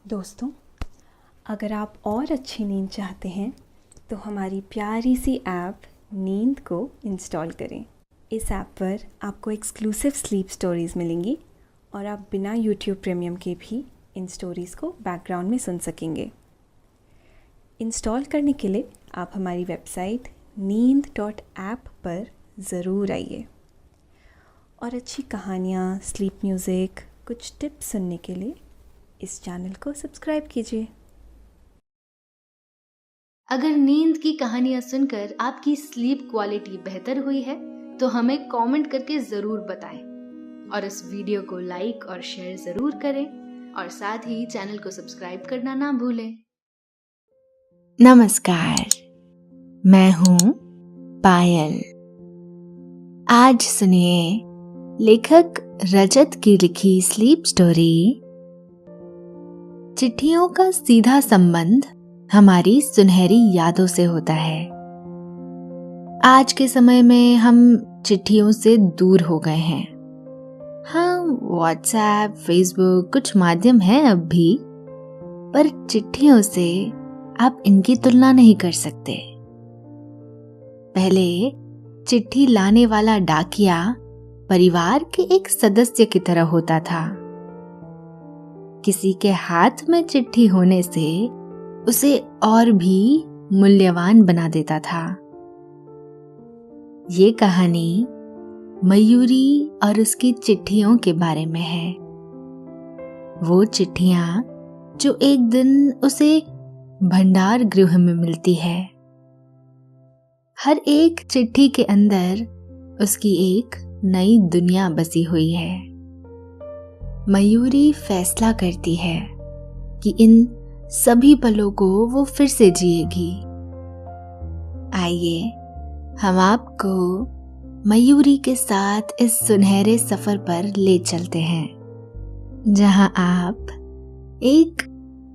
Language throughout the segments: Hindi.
दोस्तों, अगर आप और अच्छी नींद चाहते हैं तो हमारी प्यारी सी ऐप नींद को इंस्टॉल करें। इस ऐप पर आपको एक्सक्लूसिव स्लीप स्टोरीज़ मिलेंगी और आप बिना यूट्यूब प्रीमियम के भी इन स्टोरीज़ को बैकग्राउंड में सुन सकेंगे। इंस्टॉल करने के लिए आप हमारी वेबसाइट neend.app पर ज़रूर आइए और अच्छी कहानियाँ, स्लीप म्यूज़िक, कुछ टिप्स सुनने के लिए इस चैनल को सब्सक्राइब कीजिए। अगर नींद की कहानियां सुनकर आपकी स्लीप क्वालिटी बेहतर हुई है तो हमें कमेंट करके जरूर बताएं और इस वीडियो को लाइक और शेयर जरूर करें और साथ ही चैनल को सब्सक्राइब करना ना भूलें। नमस्कार, मैं हूं पायल। आज सुनिए लेखक रजत की लिखी स्लीप स्टोरी चिट्ठियों का सीधा संबंध हमारी सुनहरी यादों से होता है। आज के समय में हम चिट्ठियों से दूर हो गए हैं। हाँ, व्हाट्सएप, फेसबुक कुछ माध्यम हैं अब भी, पर चिट्ठियों से आप इनकी तुलना नहीं कर सकते। पहले चिट्ठी लाने वाला डाकिया परिवार के एक सदस्य की तरह होता था। किसी के हाथ में चिट्ठी होने से उसे और भी मूल्यवान बना देता था। ये कहानी मयूरी और उसकी चिट्ठियों के बारे में है। वो चिट्ठियां जो एक दिन उसे भंडार गृह में मिलती है। हर एक चिट्ठी के अंदर उसकी एक नई दुनिया बसी हुई है। मयूरी फैसला करती है कि इन सभी पलों को वो फिर से जिएगी। आइए हम आपको मयूरी के साथ इस सुनहरे सफर पर ले चलते हैं, जहां आप एक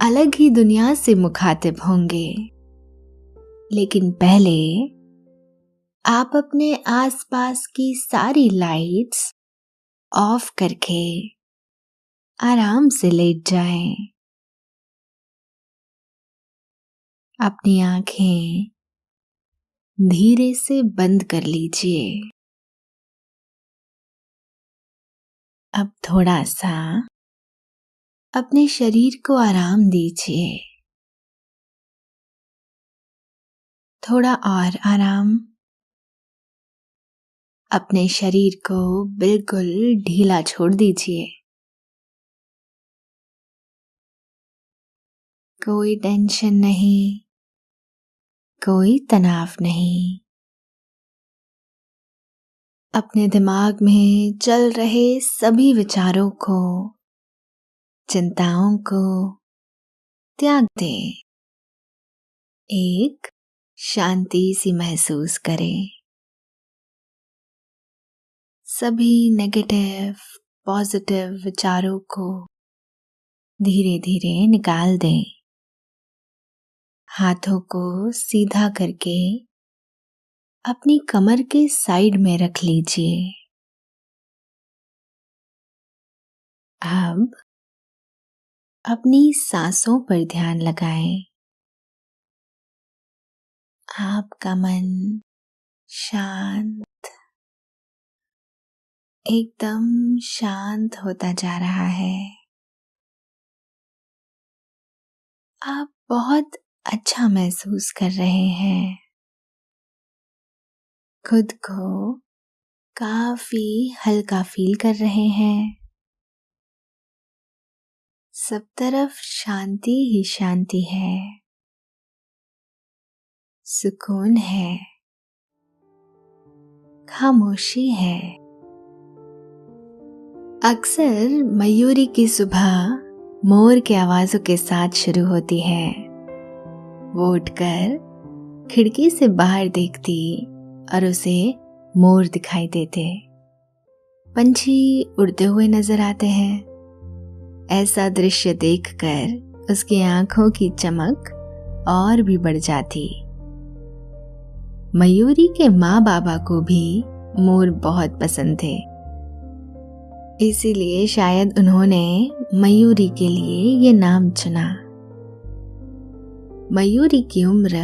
अलग ही दुनिया से मुखातिब होंगे। लेकिन पहले आप अपने आसपास की सारी लाइट्स ऑफ करके आराम से लेट जाएं। अपनी आंखें धीरे से बंद कर लीजिए। अब थोड़ा सा अपने शरीर को आराम दीजिए। थोड़ा और आराम। अपने शरीर को बिल्कुल ढीला छोड़ दीजिए। कोई टेंशन नहीं, कोई तनाव नहीं। अपने दिमाग में चल रहे सभी विचारों को, चिंताओं को त्याग दें। एक शांति सी महसूस करें। सभी नेगेटिव, पॉजिटिव विचारों को धीरे धीरे निकाल दें। हाथों को सीधा करके अपनी कमर के साइड में रख लीजिए। अब अपनी सांसों पर ध्यान लगाएं। आपका मन शांत, एकदम शांत होता जा रहा है। आप बहुत अच्छा महसूस कर रहे हैं। खुद को काफी हल्का फील कर रहे हैं। सब तरफ शांति ही शांति है, सुकून है, खामोशी है। अक्सर मयूरी की सुबह मोर के आवाजों के साथ शुरू होती है। वो उठकर खिड़की से बाहर देखती और उसे मोर दिखाई देते। पंछी उड़ते हुए नजर आते हैं। ऐसा दृश्य देखकर उसकी आंखों की चमक और भी बढ़ जाती। मयूरी के माँ बाबा को भी मोर बहुत पसंद थे, इसीलिए शायद उन्होंने मयूरी के लिए ये नाम चुना। मयूरी की उम्र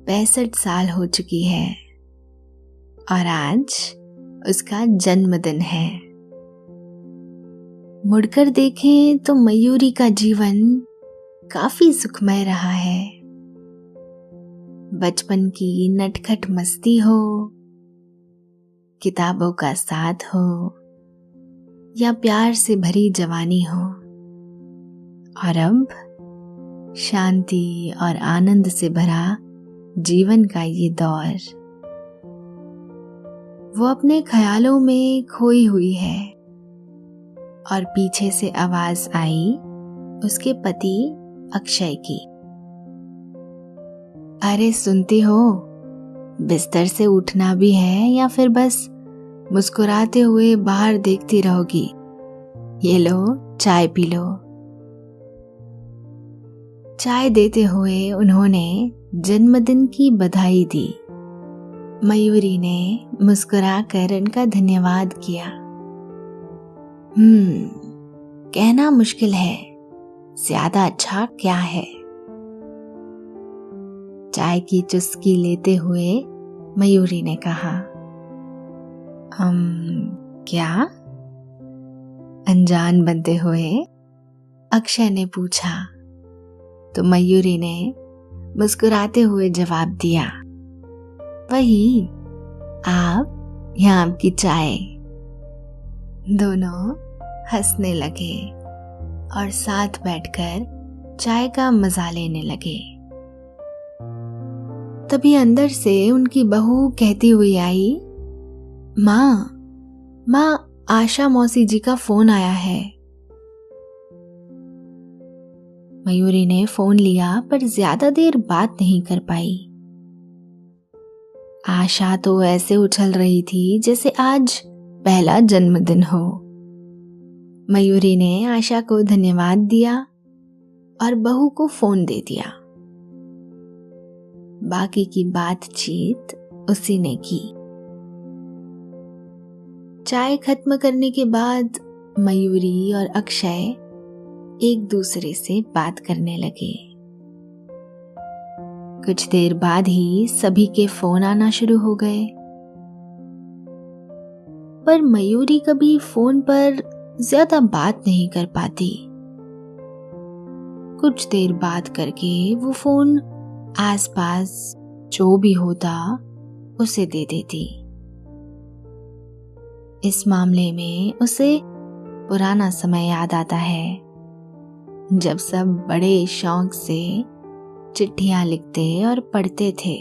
65 साल हो चुकी है और आज उसका जन्मदिन है। मुड़कर देखें तो मयूरी का जीवन काफी सुखमय रहा है। बचपन की नटखट मस्ती हो, किताबों का साथ हो या प्यार से भरी जवानी हो, और अब शांति और आनंद से भरा जीवन का ये दौर। वो अपने ख्यालों में खोई हुई है और पीछे से आवाज आई उसके पति अक्षय की, अरे सुनती हो, बिस्तर से उठना भी है या फिर बस मुस्कुराते हुए बाहर देखती रहोगी? ये लो, चाय पी लो। चाय देते हुए उन्होंने जन्मदिन की बधाई दी। मयूरी ने मुस्कुराकर उनका धन्यवाद किया। कहना मुश्किल है, ज्यादा अच्छा क्या है। चाय की चुस्की लेते हुए मयूरी ने कहा, क्या? अनजान बनते हुए अक्षय ने पूछा तो मयूरी ने मुस्कुराते हुए जवाब दिया, वही, आप या आपकी चाय। दोनों हंसने लगे और साथ बैठकर चाय का मजा लेने लगे। तभी अंदर से उनकी बहू कहती हुई आई, माँ, आशा मौसी जी का फोन आया है। मयूरी ने फोन लिया पर ज्यादा देर बात नहीं कर पाई। आशा तो ऐसे उछल रही थी जैसे आज पहला जन्मदिन हो। मयूरी ने आशा को धन्यवाद दिया और बहू को फोन दे दिया। बाकी की बातचीत उसी ने की। चाय खत्म करने के बाद मयूरी और अक्षय एक दूसरे से बात करने लगे। कुछ देर बाद ही सभी के फोन आना शुरू हो गए, पर मयूरी कभी फोन पर ज्यादा बात नहीं कर पाती। कुछ देर बात करके वो फोन आसपास जो भी होता उसे दे देती। इस मामले में उसे पुराना समय याद आता है, जब सब बड़े शौक से चिट्ठियां लिखते और पढ़ते थे।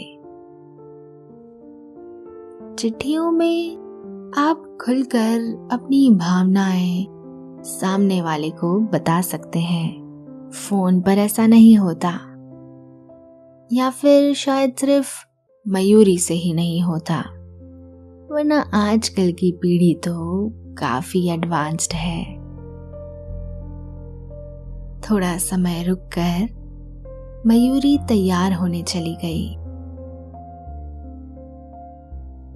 चिट्ठियों में आप खुलकर अपनी भावनाएं सामने वाले को बता सकते हैं। फोन पर ऐसा नहीं होता, या फिर शायद सिर्फ मयूरी से ही नहीं होता, वरना आजकल की पीढ़ी तो काफी एडवांस्ड है। थोड़ा समय रुककर मयूरी तैयार होने चली गई।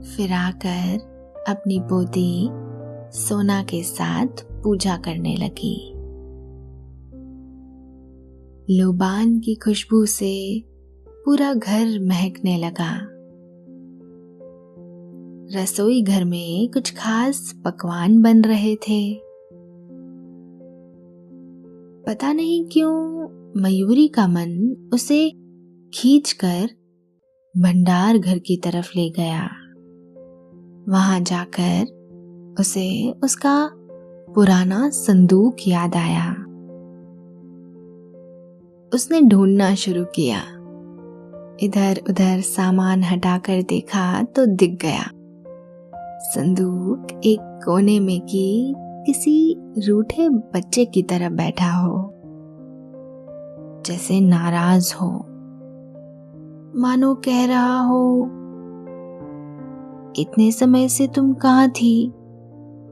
फिर आकर अपनी पोती सोना के साथ पूजा करने लगी। लोबान की खुशबू से पूरा घर महकने लगा। रसोई घर में कुछ खास पकवान बन रहे थे। पता नहीं क्यों मयूरी का मन उसे खींचकर भंडार घर की तरफ ले गया। वहां जाकर उसे उसका पुराना संदूक याद आया। उसने ढूंढना शुरू किया। इधर उधर सामान हटाकर देखा तो दिख गया। संदूक एक कोने में की किसी रूठे बच्चे की तरह बैठा हो, जैसे नाराज हो, मानो कह रहा हो, इतने समय से तुम कहाँ थी?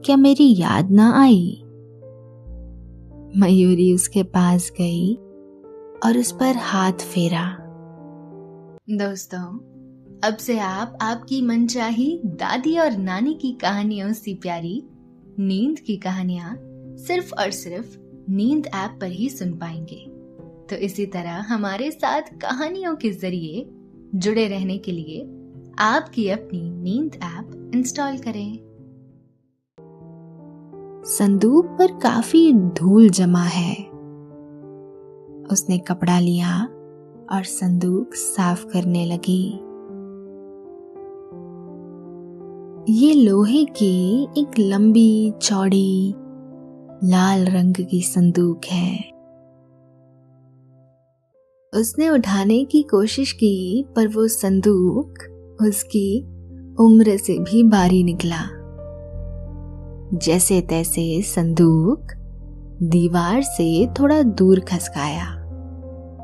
क्या मेरी याद ना आई? मयूरी उसके पास गई और उस पर हाथ फेरा। दोस्तों, अब से आप आपकी मनचाही दादी और नानी की कहानियों सी प्यारी नींद की कहानियां सिर्फ और सिर्फ नींद ऐप पर ही सुन पाएंगे। तो इसी तरह हमारे साथ कहानियों के जरिए जुड़े रहने के लिए आपकी अपनी नींद ऐप इंस्टॉल करें। संदूक पर काफी धूल जमा है। उसने कपड़ा लिया और संदूक साफ करने लगी। ये लोहे की एक लंबी चौड़ी लाल रंग की संदूक है। उसने उठाने की कोशिश की, पर वो संदूक उसकी उम्र से भी भारी निकला। जैसे तैसे संदूक दीवार से थोड़ा दूर खसकाया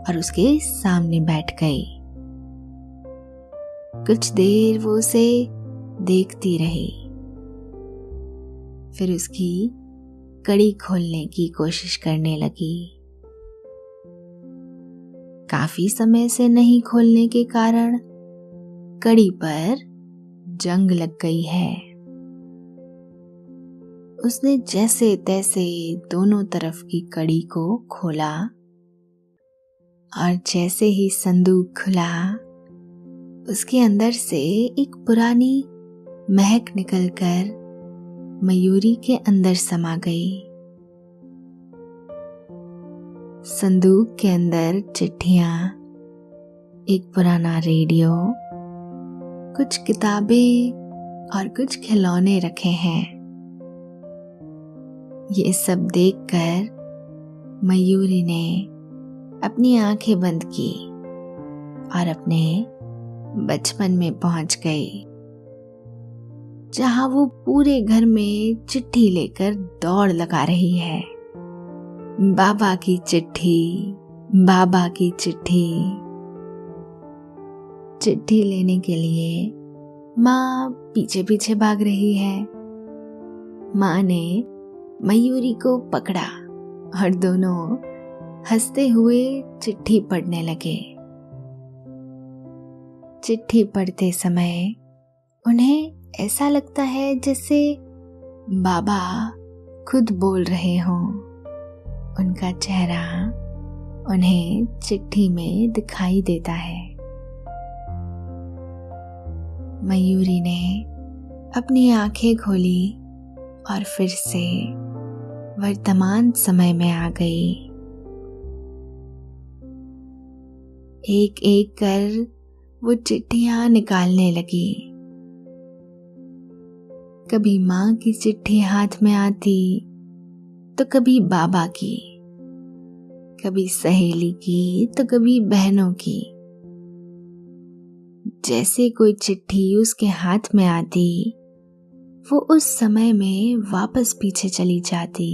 और उसके सामने बैठ गई। कुछ देर वो उसे देखती रही, फिर उसकी कड़ी खोलने की कोशिश करने लगी। काफी समय से नहीं खोलने के कारण कड़ी पर जंग लग गई है। उसने जैसे तैसे दोनों तरफ की कड़ी को खोला और जैसे ही संदूक खुला, उसके अंदर से एक पुरानी महक निकलकर मयूरी के अंदर समा गई। संदूक के अंदर चिट्ठियां, एक पुराना रेडियो, कुछ किताबें और कुछ खिलौने रखे हैं। ये सब देखकर मयूरी ने अपनी आंखें बंद की और अपने बचपन में पहुंच गई, जहां वो पूरे घर में चिट्ठी लेकर दौड़ लगा रही है। बाबा की चिट्ठी, बाबा की चिट्ठी। चिट्ठी लेने के लिए माँ पीछे पीछे भाग रही है। माँ ने मयूरी को पकड़ा और दोनों हंसते हुए चिट्ठी पढ़ने लगे। चिट्ठी पढ़ते समय उन्हें ऐसा लगता है जैसे बाबा खुद बोल रहे हों। उनका चेहरा उन्हें चिट्ठी में दिखाई देता है। मयूरी ने अपनी आंखें खोली और फिर से वर्तमान समय में आ गई। एक एक कर वो चिट्ठियां निकालने लगी। कभी माँ की चिट्ठी हाथ में आती तो कभी बाबा की, कभी सहेली की तो कभी बहनों की। जैसे कोई चिट्ठी उसके हाथ में आती, वो उस समय में वापस पीछे चली जाती।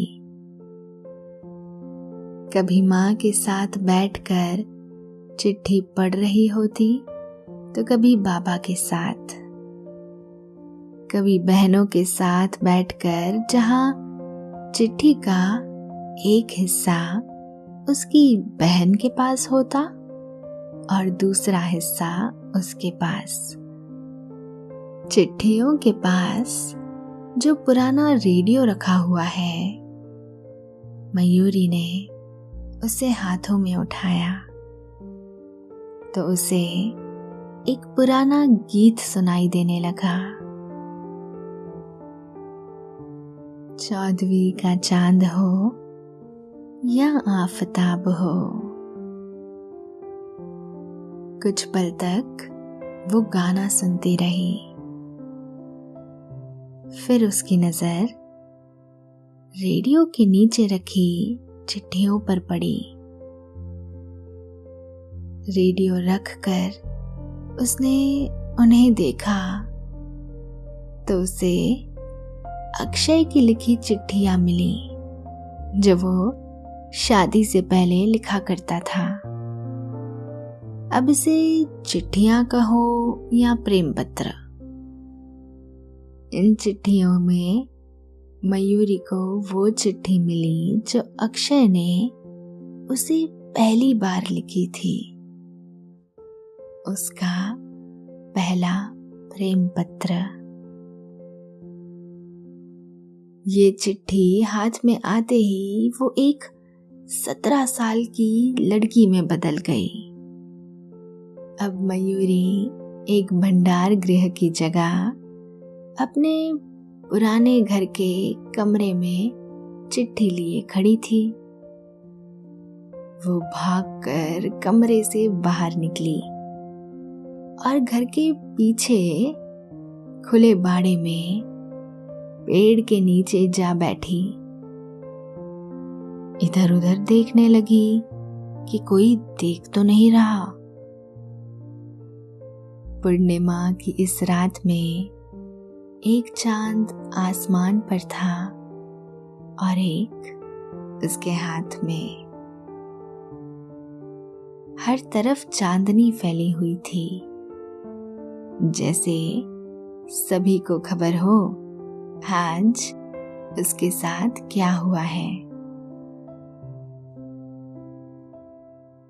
कभी माँ के साथ बैठकर चिट्ठी पढ़ रही होती तो कभी बाबा के साथ, कभी बहनों के साथ बैठकर, जहां चिट्ठी का एक हिस्सा उसकी बहन के पास होता और दूसरा हिस्सा उसके पास। चिट्ठियों के पास जो पुराना रेडियो रखा हुआ है, मयूरी ने उसे हाथों में उठाया तो उसे एक पुराना गीत सुनाई देने लगा। 14वीं का चांद हो या आफताब हो। कुछ पल तक वो गाना सुनती रही। फिर उसकी नजर रेडियो के नीचे रखी चिट्ठियों पर पड़ी। रेडियो रखकर उसने उन्हें देखा तो उसे अक्षय की लिखी चिट्ठियां मिली, जो वो शादी से पहले लिखा करता था। अब इसे चिट्ठियां कहो या प्रेम पत्र, इन चिट्ठियों में मयूरी को वो चिट्ठी मिली जो अक्षय ने उसे पहली बार लिखी थी, उसका पहला प्रेम पत्र। ये चिट्ठी हाथ में आते ही वो एक 17 साल की लड़की में बदल गई। अब मयूरी एक भंडार गृह की जगह अपने पुराने घर के कमरे में चिट्ठी लिए खड़ी थी। वो भागकर कमरे से बाहर निकली और घर के पीछे खुले बाड़े में पेड़ के नीचे जा बैठी। इधर उधर देखने लगी कि कोई देख तो नहीं रहा। पूर्णिमा की इस रात में एक चांद आसमान पर था और एक उसके हाथ में। हर तरफ चांदनी फैली हुई थी, जैसे सभी को खबर हो आज उसके साथ क्या हुआ है।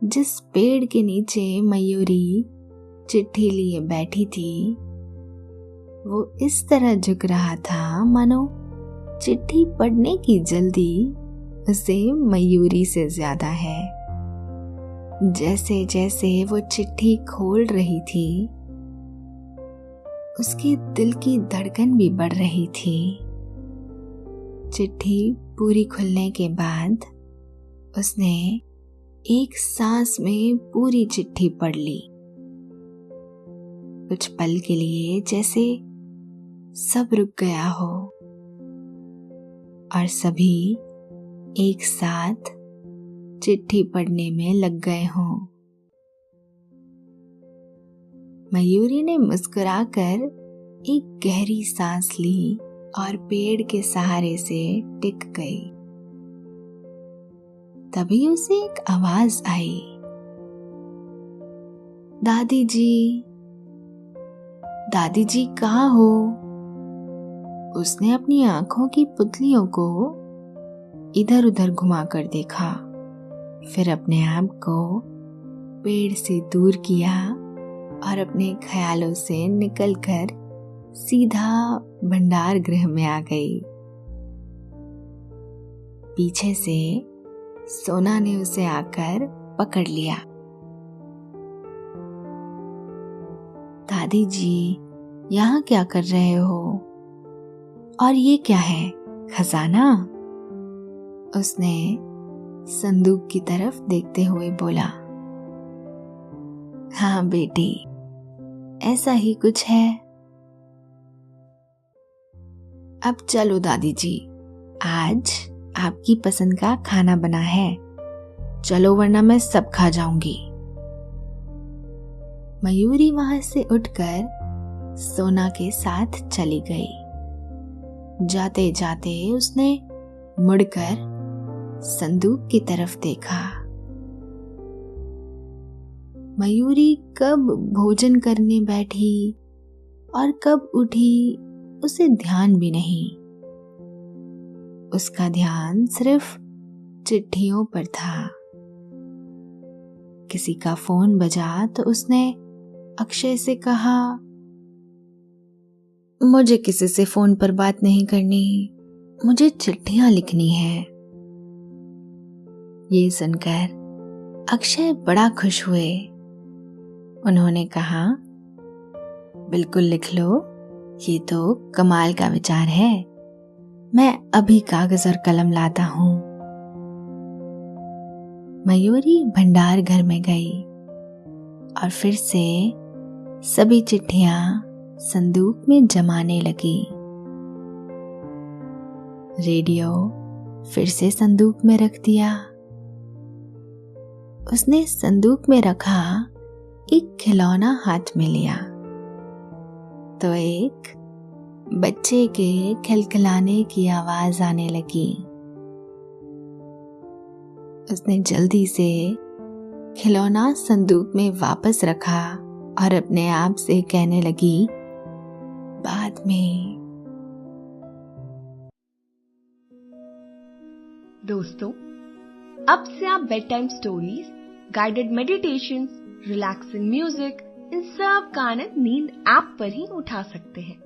जिस पेड़ के नीचे मयूरी चिट्ठी लिए बैठी थी वो इस तरह झुक रहा था मानो चिट्ठी पढ़ने की जल्दी उसे मयूरी से ज्यादा है। जैसे जैसे वो चिट्ठी खोल रही थी उसके दिल की धड़कन भी बढ़ रही थी। चिट्ठी पूरी खुलने के बाद उसने एक सांस में पूरी चिट्ठी पढ़ ली। कुछ पल के लिए जैसे सब रुक गया हो और सभी एक साथ चिट्ठी पढ़ने में लग गए हों। मयूरी ने मुस्कुराकर एक गहरी सांस ली और पेड़ के सहारे से टिक गई। तभी उसे एक आवाज आई, दादी जी, दादी जी कहाँ हो? उसने अपनी आंखों की पुतलियों को इधर उधर घुमाकर देखा, फिर अपने आप को पेड़ से दूर किया और अपने ख्यालों से निकलकर सीधा भंडार गृह में आ गई। पीछे से सोना ने उसे आकर पकड़ लिया। दादी जी, यहाँ क्या कर रहे हो? और ये क्या है, खजाना? उसने संदूक की तरफ देखते हुए बोला। हाँ बेटी, ऐसा ही कुछ है। अब चलो दादी जी, आज आपकी पसंद का खाना बना है, चलो वरना मैं सब खा जाऊंगी। मयूरी वहां से उठकर सोना के साथ चली गई। जाते जाते उसने मुड़कर संदूक की तरफ देखा। मयूरी कब भोजन करने बैठी और कब उठी उसे ध्यान भी नहीं। उसका ध्यान सिर्फ चिट्ठियों पर था। किसी का फोन बजा तो उसने अक्षय से कहा, मुझे किसी से फोन पर बात नहीं करनी, मुझे चिट्ठियां लिखनी है। ये सुनकर अक्षय बड़ा खुश हुए। उन्होंने कहा, बिल्कुल लिख लो, ये तो कमाल का विचार है, मैं अभी कागज और कलम लाता हूं। मयूरी भंडार घर में गई और फिर से सभी चिट्ठियां संदूक में जमाने लगी। रेडियो फिर से संदूक में रख दिया। उसने संदूक में रखा एक खिलौना हाथ में लिया तो एक बच्चे के खिलखिलाने की आवाज आने लगी। उसने जल्दी से खिलौना संदूक में वापस रखा और अपने आप से कहने लगी, बाद में। दोस्तों, अब से आप bed time stories, guided meditations, relaxing music, इन सब का आनंद नींद ऐप पर ही उठा सकते हैं।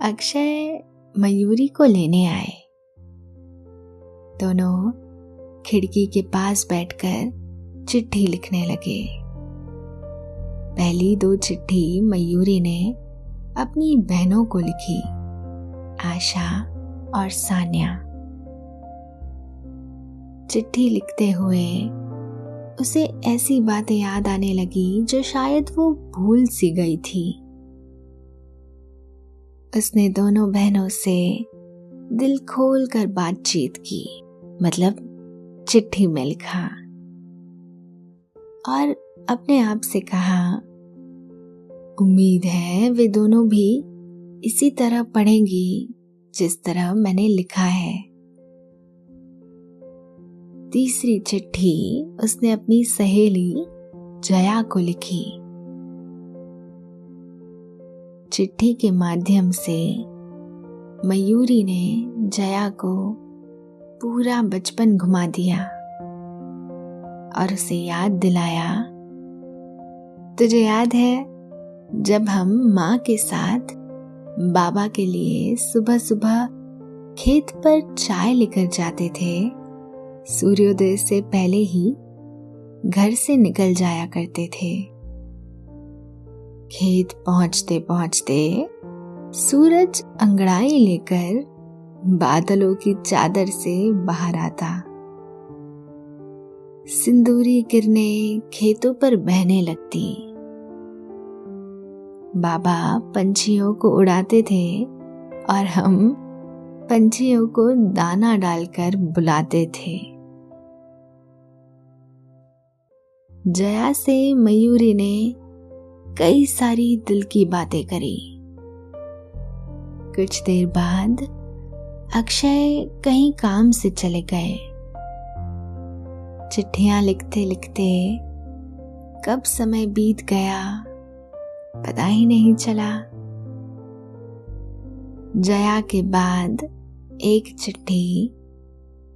अक्षय मयूरी को लेने आए। दोनों खिड़की के पास बैठकर चिट्ठी लिखने लगे। पहली 2 चिट्ठी मयूरी ने अपनी बहनों को लिखी, आशा और सान्या। चिट्ठी लिखते हुए उसे ऐसी बातें याद आने लगी जो शायद वो भूल सी गई थी। उसने दोनों बहनों से दिल खोल कर बातचीत की, मतलब चिट्ठी में लिखा, और अपने आप से कहा, उम्मीद है वे दोनों भी इसी तरह पढ़ेंगी जिस तरह मैंने लिखा है। तीसरी चिट्ठी उसने अपनी सहेली जया को लिखी। चिट्ठी के माध्यम से मयूरी ने जया को पूरा बचपन घुमा दिया और उसे याद दिलाया, तुझे याद है जब हम माँ के साथ बाबा के लिए सुबह सुबह खेत पर चाय लेकर जाते थे, सूर्योदय से पहले ही घर से निकल जाया करते थे। खेत पहुंचते पहुंचते सूरज अंगड़ाई लेकर बादलों की चादर से बाहर आता। सिंदूरी किरणें खेतों पर बहने लगती। बाबा पंछियों को उड़ाते थे और हम पंछियों को दाना डालकर बुलाते थे। जया से मयूरी ने कई सारी दिल की बातें करी। कुछ देर बाद अक्षय कहीं काम से चले गए। चिट्ठियां लिखते लिखते कब समय बीत गया पता ही नहीं चला। जया के बाद एक चिट्ठी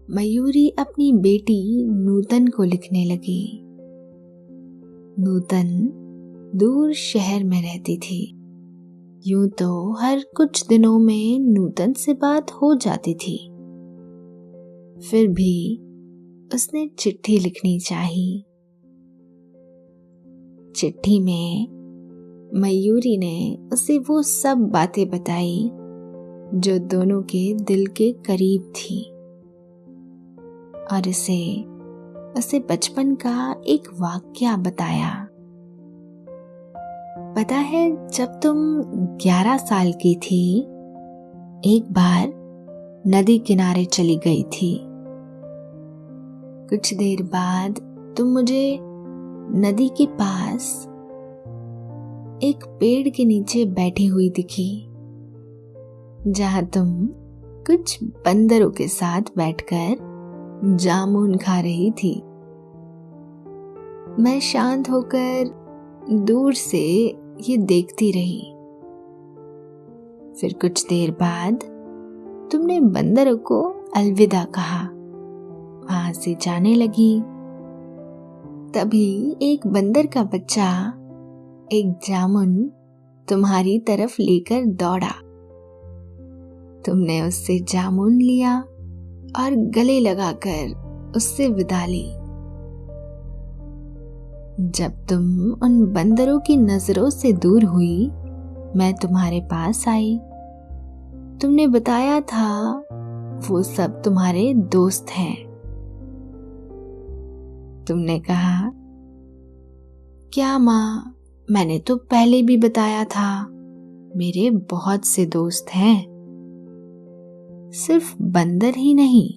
मयूरी अपनी बेटी नूतन को लिखने लगी। नूतन दूर शहर में रहती थी। यूं तो हर कुछ दिनों में नूतन से बात हो जाती थी, फिर भी उसने चिट्ठी लिखनी चाही। चिट्ठी में मयूरी ने उसे वो सब बातें बताई जो दोनों के दिल के करीब थी, और उसे बचपन का एक वाकया बताया। पता है, जब तुम 11 साल की थी, एक बार नदी किनारे चली गई थी। कुछ देर बाद तुम मुझे नदी के पास एक पेड़ के नीचे बैठी हुई दिखी, जहां तुम कुछ बंदरों के साथ बैठकर जामुन खा रही थी। मैं शांत होकर दूर से ये देखती रही। फिर कुछ देर बाद तुमने बंदरों को अलविदा कहा, वहां से जाने लगी। तभी एक बंदर का बच्चा एक जामुन तुम्हारी तरफ लेकर दौड़ा। तुमने उससे जामुन लिया और गले लगाकर उससे विदा ली। जब तुम उन बंदरों की नजरों से दूर हुई, मैं तुम्हारे पास आई। तुमने बताया था वो सब तुम्हारे दोस्त हैं। तुमने कहा, क्या माँ, मैंने तो पहले भी बताया था, मेरे बहुत से दोस्त हैं। सिर्फ बंदर ही नहीं,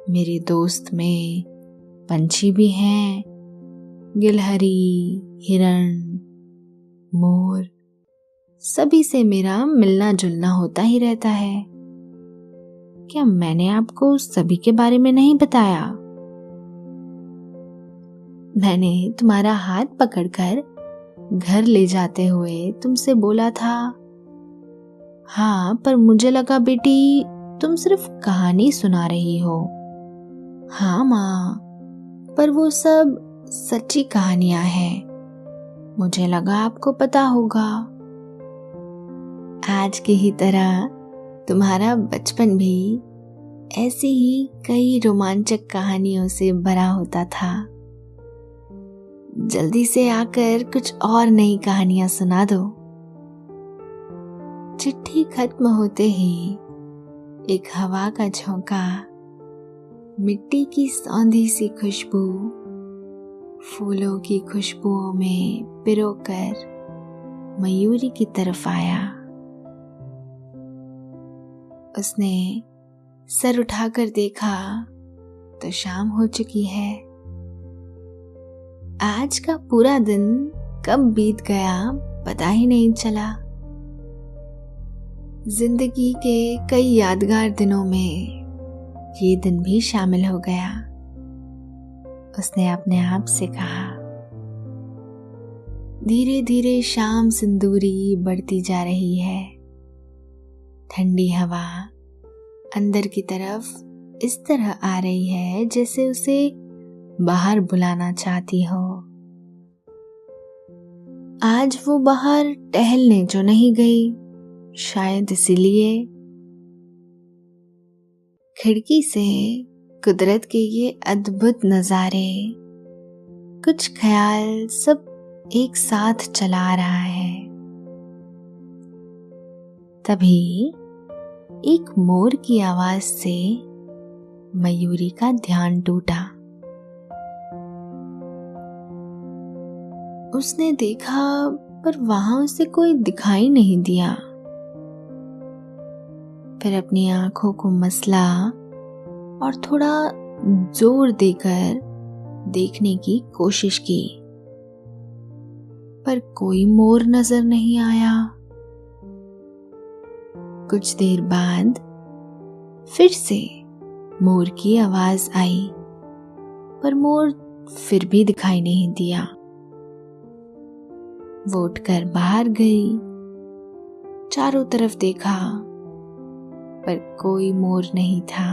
मेरे दोस्त में पंछी भी हैं, गिलहरी, हिरण, मोर, सभी से मेरा मिलना जुलना होता ही रहता है। क्या मैंने आपको सभी के बारे में नहीं बताया? मैंने तुम्हारा हाथ पकड़कर घर ले जाते हुए तुमसे बोला था, हाँ, पर मुझे लगा बेटी तुम सिर्फ कहानी सुना रही हो। हाँ माँ, पर वो सब सच्ची कहानियां हैं। मुझे लगा आपको पता होगा। आज की ही तरह तुम्हारा बचपन भी ऐसी ही कई रोमांचक कहानियों से भरा होता था। जल्दी से आकर कुछ और नई कहानियां सुना दो। चिट्ठी खत्म होते ही एक हवा का झोंका, मिट्टी की सौंधी सी खुशबू फूलों की खुशबुओं में पिरोकर मयूरी की तरफ आया। उसने सर उठाकर देखा तो शाम हो चुकी है। आज का पूरा दिन कब बीत गया पता ही नहीं चला। जिंदगी के कई यादगार दिनों में ये दिन भी शामिल हो गया। उसने अपने आप से कहा। धीरे धीरे शाम सिंदूरी बढ़ती जा रही है। ठंडी हवा अंदर की तरफ इस तरह आ रही है जैसे उसे बाहर बुलाना चाहती हो। आज वो बाहर टहलने जो नहीं गई, शायद इसीलिए। खिड़की से कुदरत के ये अद्भुत नजारे, कुछ ख्याल सब एक साथ चला रहा है। तभी एक मोर की आवाज से मयूरी का ध्यान टूटा। उसने देखा पर वहां उसे कोई दिखाई नहीं दिया। फिर अपनी आंखों को मसला और थोड़ा जोर देकर देखने की कोशिश की, पर कोई मोर नजर नहीं आया। कुछ देर बाद फिर से मोर की आवाज आई, पर मोर फिर भी दिखाई नहीं दिया। वो उठकर बाहर गई, चारों तरफ देखा, पर कोई मोर नहीं था।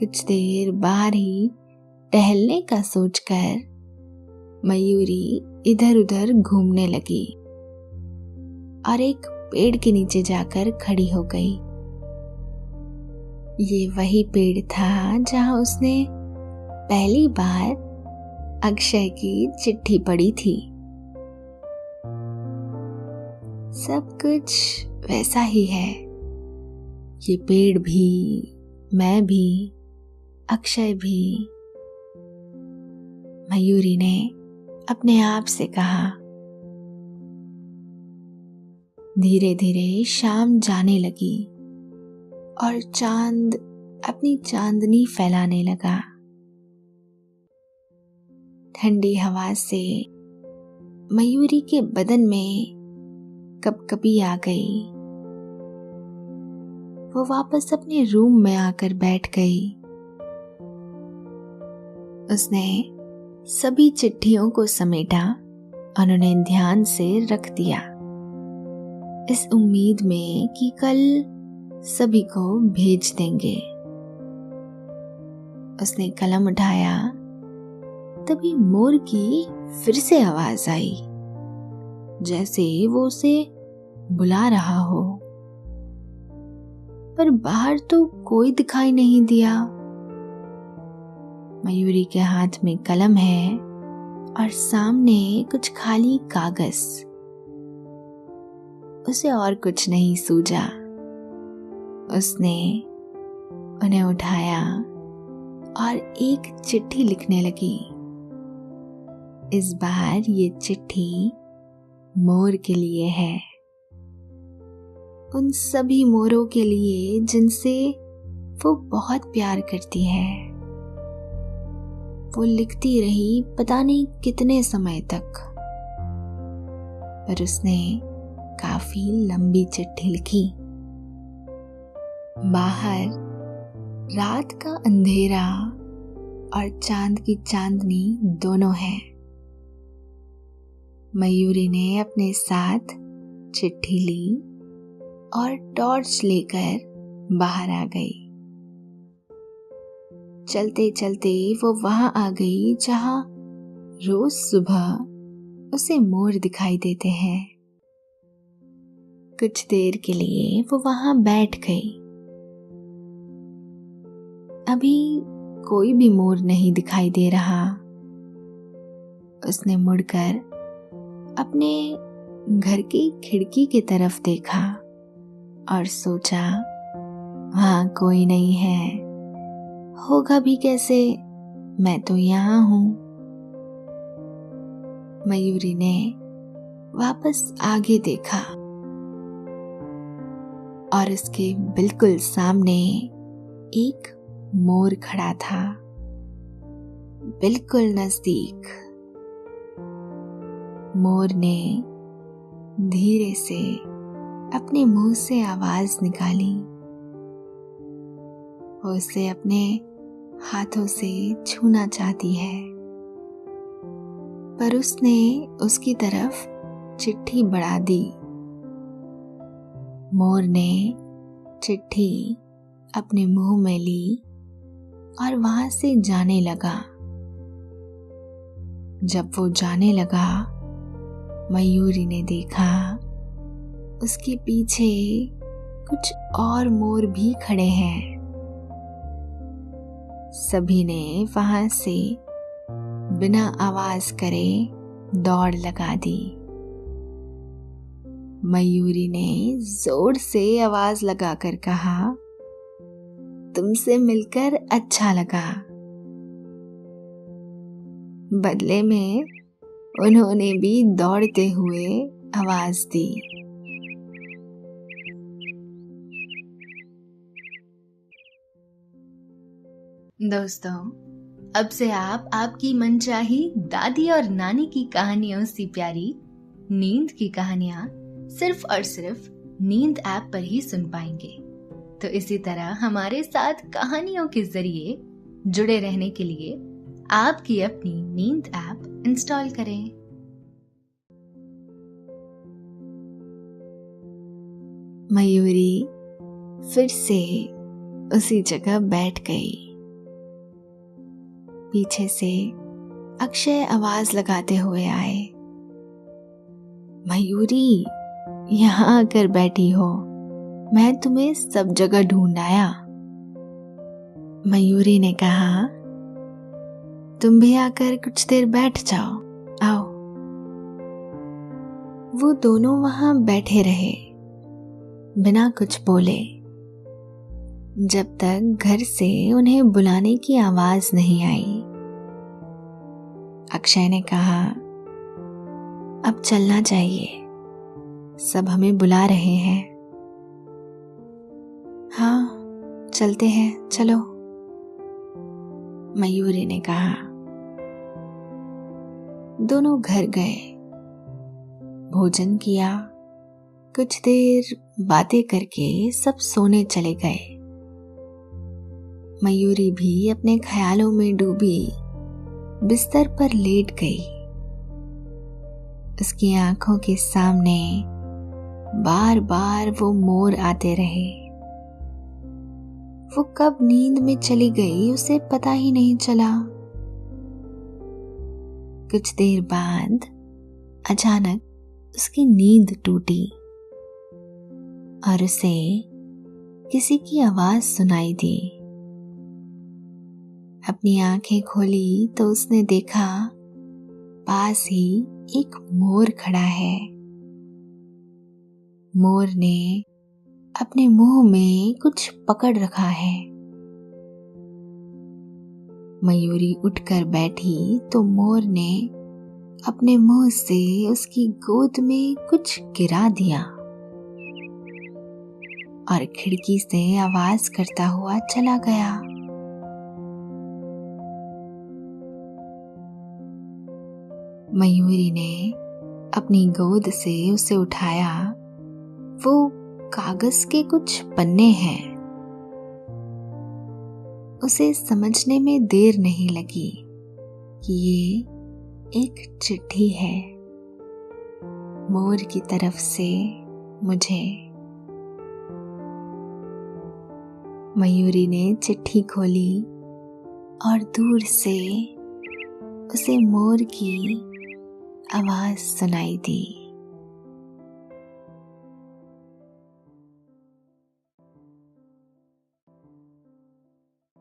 कुछ देर बाहर ही टहलने का सोचकर मयूरी इधर उधर घूमने लगी और एक पेड़ के नीचे जाकर खड़ी हो गई। ये वही पेड़ था जहां उसने पहली बार अक्षय की चिट्ठी पढ़ी थी। सब कुछ वैसा ही है। ये पेड़ भी, मैं भी, अक्षय भी। मयूरी ने अपने आप से कहा। धीरे धीरे शाम जाने लगी और चांद अपनी चांदनी फैलाने लगा। ठंडी हवा से मयूरी के बदन में कपकपी आ गई। वो वापस अपने रूम में आकर बैठ गई। उसने सभी चिट्ठियों को समेटा और उन्हें ध्यान से रख दिया, इस उम्मीद में कि कल सभी को भेज देंगे। उसने कलम उठाया, तभी मोर की फिर से आवाज आई, जैसे वो उसे बुला रहा हो। पर बाहर तो कोई दिखाई नहीं दिया। मयूरी के हाथ में कलम है और सामने कुछ खाली कागज। उसे और कुछ नहीं सूझा। उसने उन्हें उठाया और एक चिट्ठी लिखने लगी। इस बार ये चिट्ठी मोर के लिए है, उन सभी मोरों के लिए जिनसे वो बहुत प्यार करती है। वो लिखती रही पता नहीं कितने समय तक, पर उसने काफी लंबी चिट्ठी लिखी। बाहर रात का अंधेरा और चांद की चांदनी दोनों है। मयूरी ने अपने साथ चिट्ठी ली और टॉर्च लेकर बाहर आ गई। चलते चलते वो वहां आ गई जहां रोज सुबह उसे मोर दिखाई देते हैं। कुछ देर के लिए वो वहां बैठ गई। अभी कोई भी मोर नहीं दिखाई दे रहा। उसने मुड़कर अपने घर की खिड़की की तरफ देखा और सोचा, वहां कोई नहीं है, होगा भी कैसे, मैं तो यहाँ हूं। मयूरी ने वापस आगे देखा और उसके बिल्कुल सामने एक मोर खड़ा था, बिल्कुल नजदीक। मोर ने धीरे से अपने मुंह से आवाज निकाली। वो उसे अपने हाथों से छूना चाहती है, पर उसने उसकी तरफ चिट्ठी बढ़ा दी। मोर ने चिट्ठी अपने मुंह में ली और वहां से जाने लगा। जब वो जाने लगा, मयूरी ने देखा उसके पीछे कुछ और मोर भी खड़े हैं। सभी ने वहां से बिना आवाज करे दौड़ लगा दी। मयूरी ने जोर से आवाज लगाकर कहा, तुमसे मिलकर अच्छा लगा। बदले में उन्होंने भी दौड़ते हुए आवाज दी। दोस्तों, अब से आप आपकी मनचाही दादी और नानी की कहानियों से प्यारी नींद की कहानियां सिर्फ और सिर्फ नींद ऐप पर ही सुन पाएंगे। तो इसी तरह हमारे साथ कहानियों के जरिए जुड़े रहने के लिए आपकी अपनी नींद ऐप इंस्टॉल करें। मयूरी फिर से उसी जगह बैठ गई। पीछे से अक्षय आवाज लगाते हुए आए, मयूरी, यहाँ आकर बैठी हो, मैं तुम्हें सब जगह ढूंढ आया। मयूरी ने कहा, तुम भी आकर कुछ देर बैठ जाओ, आओ। वो दोनों वहां बैठे रहे, बिना कुछ बोले, जब तक घर से उन्हें बुलाने की आवाज नहीं आई। अक्षय ने कहा, अब चलना चाहिए, सब हमें बुला रहे हैं। हाँ, चलते हैं, चलो, मयूरी ने कहा। दोनों घर गए, भोजन किया, कुछ देर बातें करके सब सोने चले गए। मयूरी भी अपने ख्यालों में डूबी बिस्तर पर लेट गई। उसकी आंखों के सामने बार बार वो मोर आते रहे। वो कब नींद में चली गई उसे पता ही नहीं चला। कुछ देर बाद अचानक उसकी नींद टूटी और उसे किसी की आवाज सुनाई दी। अपनी आंखें खोली तो उसने देखा पास ही एक मोर खड़ा है। मोर ने अपने मुंह में कुछ पकड़ रखा है। मयूरी उठकर बैठी तो मोर ने अपने मुंह से उसकी गोद में कुछ गिरा दिया और खिड़की से आवाज करता हुआ चला गया। मयूरी ने अपनी गोद से उसे उठाया। वो कागज के कुछ पन्ने हैं। उसे समझने में देर नहीं लगी कि ये एक चिट्ठी है, मोर की तरफ से मुझे। मयूरी ने चिट्ठी खोली और दूर से उसे मोर की आवाज सुनाई दी।